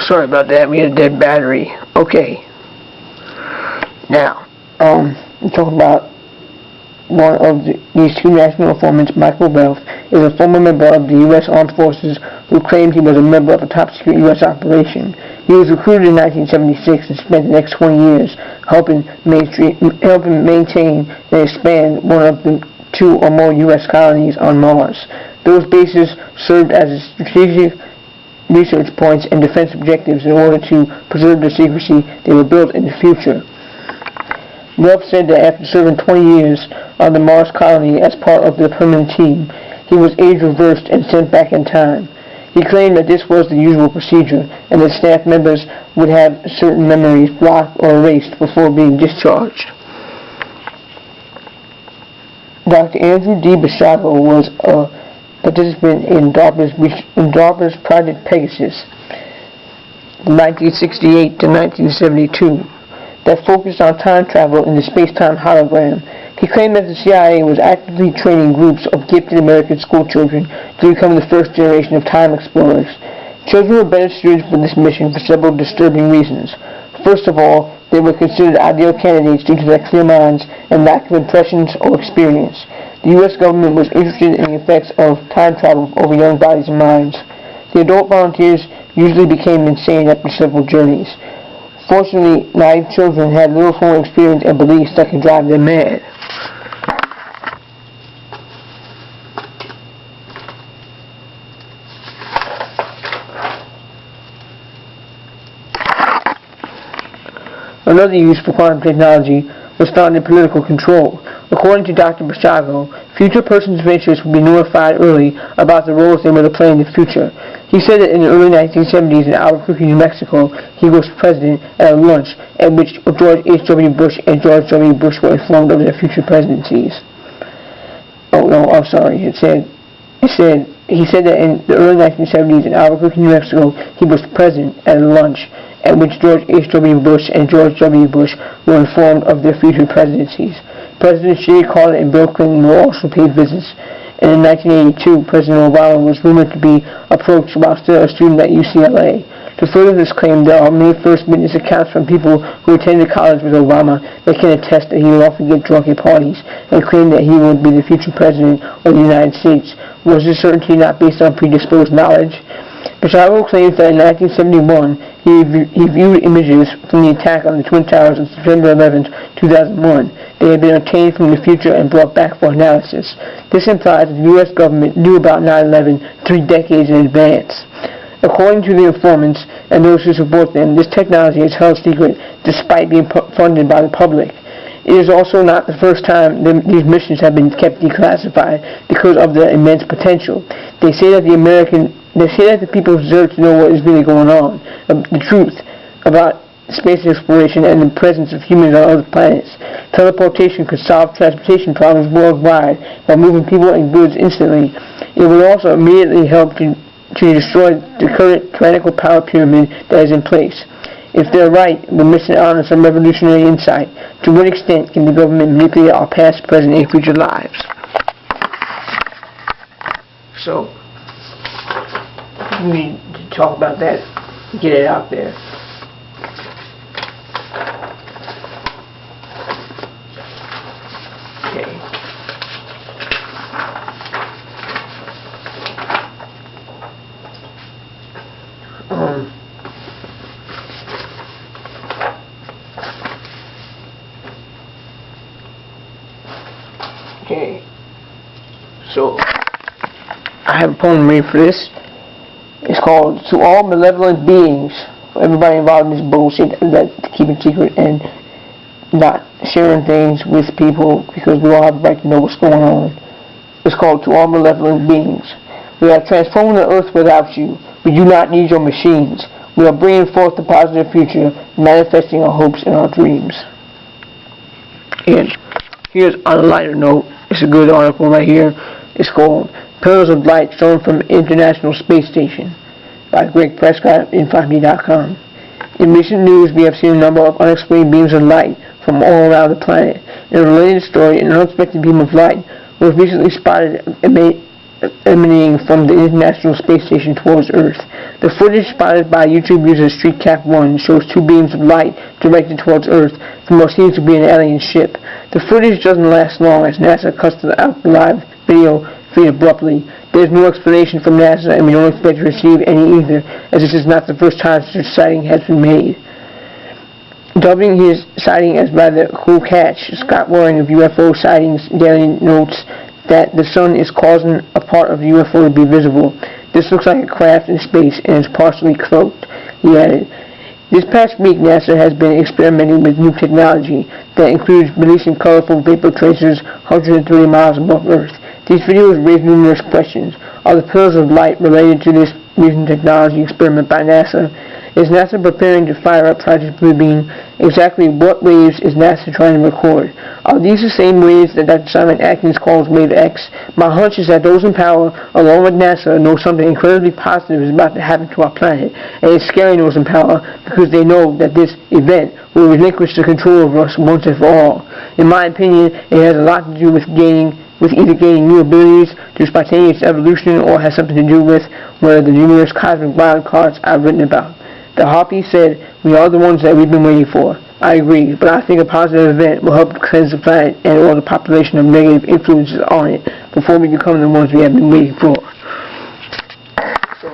Sorry about that. We had a dead battery. Okay. Now, we're talking about one of these two national informants. Michael Belf is a former member of the U.S. Armed Forces who claimed he was a member of a top-secret U.S. operation. He was recruited in 1976 and spent the next 20 years helping maintain and expand one of the two or more U.S. colonies on Mars. Those bases served as strategic research points and defense objectives in order to preserve the secrecy they were built in the future. Belf said that after serving 20 years on the Mars colony as part of the permanent team, he was age-reversed and sent back in time. He claimed that this was the usual procedure and that staff members would have certain memories blocked or erased before being discharged. Dr. Andrew D. Basiago was a participant in DARPA's Project Pegasus, 1968 to 1972, that focused on time travel in the space-time hologram. He claimed that the CIA was actively training groups of gifted American schoolchildren to become the first generation of time explorers. Children were better suited for this mission for several disturbing reasons. First of all, they were considered ideal candidates due to their clear minds and lack of impressions or experience. The U.S. government was interested in the effects of time travel over young bodies and minds. The adult volunteers usually became insane after several journeys. Fortunately, naive children had little formal experience and beliefs that could drive them mad. Another use for quantum technology was found in political control. According to Dr. Basiago, future persons of interest would be notified early about the roles they were to play in the future. He said that in the early 1970s in Albuquerque, New Mexico, he was president at a lunch at which George H.W. Bush and George W. Bush were informed of their future presidencies. Oh no, I'm sorry. He said that in the early 1970s in Albuquerque, New Mexico, he was present at a lunch at which George H.W. Bush and George W. Bush were informed of their future presidencies. Presidents Jimmy Carter and Bill Clinton were also paid visits. And in 1982, President Obama was rumored to be approached while still a student at UCLA. To further this claim, there are many first witness accounts from people who attended college with Obama that can attest that he would often get drunk at parties and claim that he would be the future president of the United States. Was this certainty not based on predisposed knowledge? Basiago claims that in 1971, he viewed images from the attack on the Twin Towers on September 11, 2001. They had been obtained from the future and brought back for analysis. This implies that the U.S. government knew about 9/11 3 decades in advance. According to the informants and those who support them, this technology is held secret despite being funded by the public. It is also not the first time these missions have been kept declassified because of their immense potential. They say that the people deserve to know what is really going on, the truth about space exploration and the presence of humans on other planets. Teleportation could solve transportation problems worldwide by moving people and goods instantly. It would also immediately help to destroy the current tyrannical power pyramid that is in place. If they're right, we're missing out on some revolutionary insight. To what extent can the government manipulate our past, present, and future lives? So, we need to talk about that, get it out there. Okay. Okay. So, I have a poem read for this. It's called "To All Malevolent Beings," for everybody involved in this bullshit that keep it secret and not sharing things with people because we all have the right to know what's going on. It's called "To All Malevolent Beings." We are transforming the earth without you. We do not need your machines. We are bringing forth the positive future, manifesting our hopes and our dreams. And here's on a lighter note. It's a good article right here. It's called "Pillars of Light Shown from International Space Station" by Greg Prescott of Infamy.com. In recent news, we have seen a number of unexplained beams of light from all around the planet. In a related story, an unexpected beam of light was recently spotted emanating from the International Space Station towards Earth. The footage spotted by YouTube user StreetCap1 shows two beams of light directed towards Earth from what seems to be an alien ship. The footage doesn't last long as NASA cuts out the live video feed abruptly. There is no explanation from NASA, and we don't expect to receive any either, as this is not the first time such a sighting has been made. Dubbing his sighting as rather cool catch, Scott Waring of UFO Sightings Daily notes that the sun is causing a part of the UFO to be visible. This looks like a craft in space and is partially cloaked, he added. This past week, NASA has been experimenting with new technology that includes releasing colorful vapor tracers 130 miles above Earth. These videos raise numerous questions. Are the pillars of light related to this recent technology experiment by NASA? Is NASA preparing to fire up Project Bluebeam? Exactly what waves is NASA trying to record? Are these the same waves that Dr. Simon Atkins calls Wave X? My hunch is that those in power, along with NASA, know something incredibly positive is about to happen to our planet, and it's scaring those in power because they know that this event will relinquish the control over us once and for all. In my opinion, it has a lot to do with either gaining new abilities through spontaneous evolution or has something to do with one of the numerous cosmic wild cards I've written about. The Harpy said, "We are the ones that we've been waiting for." I agree, but I think a positive event will help cleanse the planet and all the population of negative influences on it before we become the ones we have been waiting for. So,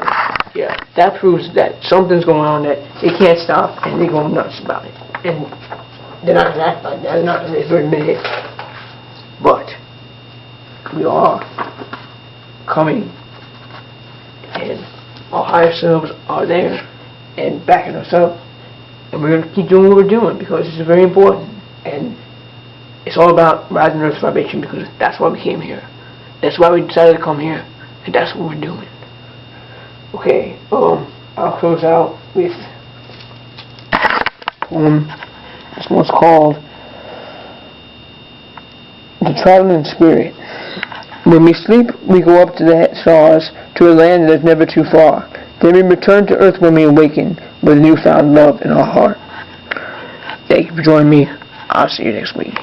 yeah, that proves that something's going on that they can't stop and they're going nuts about it. And they're not going to act like that, they're not going to admit it. But we are coming, and our higher selves are there and backing us up, and we're going to keep doing what we're doing because it's very important, and it's all about rising Earth's vibration because that's why we came here. That's why we decided to come here, and that's what we're doing. Okay, I'll close out with this one's called The Traveling Spirit. When we sleep, we go up to the stars, to a land that is never too far. Then we return to Earth when we awaken, with newfound love in our heart. Thank you for joining me. I'll see you next week.